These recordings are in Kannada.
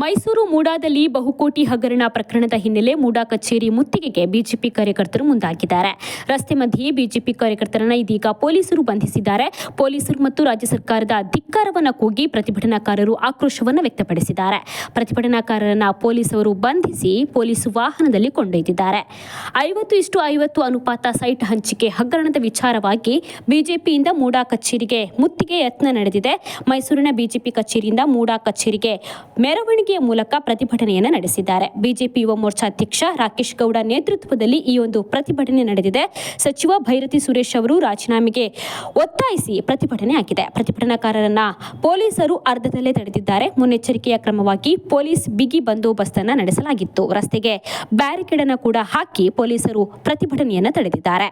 ಮೈಸೂರು ಮೂಡಾದಲ್ಲಿ ಬಹುಕೋಟಿ ಹಗರಣ ಪ್ರಕರಣದ ಹಿನ್ನೆಲೆ ಮೂಡಾ ಕಚೇರಿ ಮುತ್ತಿಗೆಗೆ ಬಿಜೆಪಿ ಕಾರ್ಯಕರ್ತರು ಮುಂದಾಗಿದ್ದಾರೆ. ರಸ್ತೆ ಮಧ್ಯೆ ಬಿಜೆಪಿ ಕಾರ್ಯಕರ್ತರನ್ನು ಇದೀಗ ಪೊಲೀಸರು ಬಂಧಿಸಿದ್ದಾರೆ. ಪೊಲೀಸರು ಮತ್ತು ರಾಜ್ಯ ಸರ್ಕಾರದ ಧಿಕ್ಕಾರವನ್ನು ಕೂಗಿ ಪ್ರತಿಭಟನಾಕಾರರು ಆಕ್ರೋಶವನ್ನು ವ್ಯಕ್ತಪಡಿಸಿದ್ದಾರೆ. ಪ್ರತಿಭಟನಾಕಾರರನ್ನು ಪೊಲೀಸರು ಬಂಧಿಸಿ ಪೊಲೀಸ್ ವಾಹನದಲ್ಲಿ ಕೊಂಡೊಯ್ದಿದ್ದಾರೆ. 50:50 ಅನುಪಾತ ಸೈಟ್ ಹಂಚಿಕೆ ಹಗರಣದ ವಿಚಾರವಾಗಿ ಬಿಜೆಪಿಯಿಂದ ಮೂಡಾ ಕಚೇರಿಗೆ ಮುತ್ತಿಗೆ ಯತ್ನ ನಡೆದಿದೆ. ಮೈಸೂರಿನ ಬಿಜೆಪಿ ಕಚೇರಿಯಿಂದ ಮೂಡಾ ಕಚೇರಿಗೆ ಮೆರವಣಿಗೆಯ ಮೂಲಕ ಪ್ರತಿಭಟನೆಯನ್ನು ನಡೆಸಿದ್ದಾರೆ. ಬಿಜೆಪಿ ಯುವ ಮೋರ್ಚಾ ಅಧ್ಯಕ್ಷ ರಾಕೇಶ್ ಗೌಡ ನೇತೃತ್ವದಲ್ಲಿ ಈ ಒಂದು ಪ್ರತಿಭಟನೆ ನಡೆದಿದೆ. ಸಚಿವ ಭೈರತಿ ಸುರೇಶ್ ಅವರು ರಾಜೀನಾಮೆಗೆ ಒತ್ತಾಯಿಸಿ ಪ್ರತಿಭಟನೆ ಆಗಿದೆ. ಪ್ರತಿಭಟನಾಕಾರರನ್ನ ಪೊಲೀಸರು ಅರ್ಧದಲ್ಲೇ ತಡೆದಿದ್ದಾರೆ. ಮುನ್ನೆಚ್ಚರಿಕೆಯ ಕ್ರಮವಾಗಿ ಪೊಲೀಸ್ ಬಿಗಿ ಬಂದೋಬಸ್ತ್ ಅನ್ನು ನಡೆಸಲಾಗಿತ್ತು. ರಸ್ತೆಗೆ ಬ್ಯಾರಿಕೇಡ್ ಅನ್ನು ಕೂಡ ಹಾಕಿ ಪೊಲೀಸರು ಪ್ರತಿಭಟನೆಯನ್ನು ತಡೆದಿದ್ದಾರೆ.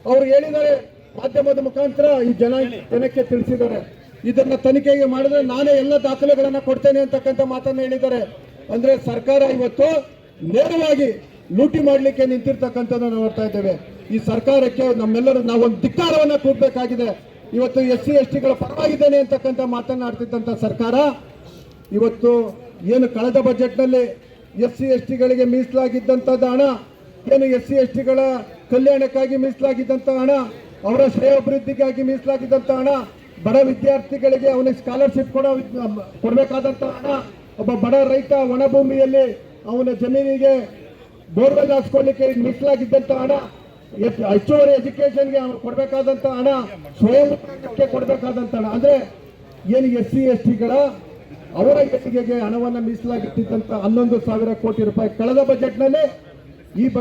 ಅವರು ಹೇಳಿದ್ದಾರೆ, ಮಾಧ್ಯಮದ ಮುಖಾಂತರ ಈ ಜನಕ್ಕೆ ತಿಳಿಸಿದ್ದಾರೆ. ಇದನ್ನ ತನಿಖೆಗೆ ಮಾಡಿದ್ರೆ ನಾನೇ ಎಲ್ಲ ದಾಖಲೆಗಳನ್ನ ಕೊಡ್ತೇನೆ ಅಂತಕ್ಕಂಥ ಮಾತನ್ನ ಹೇಳಿದ್ದಾರೆ. ಅಂದ್ರೆ ಸರ್ಕಾರ ಇವತ್ತು ನೇರವಾಗಿ ಲೂಟಿ ಮಾಡಲಿಕ್ಕೆ ನಿಂತಿರ್ತಕ್ಕಂಥದ್ದು ನಾವು ನೋಡ್ತಾ ಇದ್ದೇವೆ. ಈ ಸರ್ಕಾರಕ್ಕೆ ನಮ್ಮೆಲ್ಲರೂ ನಾವೊಂದು ಧಿಕ್ಕಾರವನ್ನ ಕೂಡಬೇಕಾಗಿದೆ. ಇವತ್ತು SC STಗಳ ಪರವಾಗಿದ್ದೇನೆ ಅಂತಕ್ಕಂಥ ಮಾತನಾಡ್ತಿದ್ದಂಥ ಸರ್ಕಾರ ಇವತ್ತು ಏನು ಕಳೆದ ಬಜೆಟ್ನಲ್ಲಿ SC STಗಳಿಗೆ ಮೀಸಲಾಗಿದ್ದಂಥದ್ದು ಹಣ, ಏನು SC STಗಳ ಕಲ್ಯಾಣಕ್ಕಾಗಿ ಮೀಸಲಾಗಿದ್ದಂಥ ಹಣ, ಅವರ ಶ್ರೇಯೋಭಿವೃದ್ಧಿಗಾಗಿ ಮೀಸಲಾಗಿದ್ದಂಥ ಹಣ, ಬಡ ವಿದ್ಯಾರ್ಥಿಗಳಿಗೆ ಅವನಿಗೆ ಸ್ಕಾಲರ್ಶಿಪ್ ಕೊಡಬೇಕಾದಂಥ ಹಣ, ಒಬ್ಬ ಬಡ ರೈತ ಒಣಭೂಮಿಯಲ್ಲಿ ಅವನ ಜಮೀನಿಗೆ ಬೋರ್ವೆಲ್ ಹಾಕ್ಸ್ಕೊಳ್ಳಿಕ್ಕೆ ಮೀಸಲಾಗಿದ್ದಂಥ ಹಣ, ಹೆಚ್ಚುವರಿ ಎಜುಕೇಶನ್ಗೆ ಕೊಡಬೇಕಾದಂಥ ಹಣ, ಸ್ವಯಂ ಕೊಡಬೇಕಾದಂಥ ಹಣ, ಅಂದ್ರೆ ಏನು SC STಗಳ ಅವರ ಏಳಿಗೆಗೆ ಹಣವನ್ನು ಮೀಸಲಾಗಿಟ್ಟಿದ್ದಂಥ 11,000 ಕೋಟಿ ರೂಪಾಯಿ ಕಳೆದ ಬಜೆಟ್ನಲ್ಲಿ ಈ ಬಜೆಟ್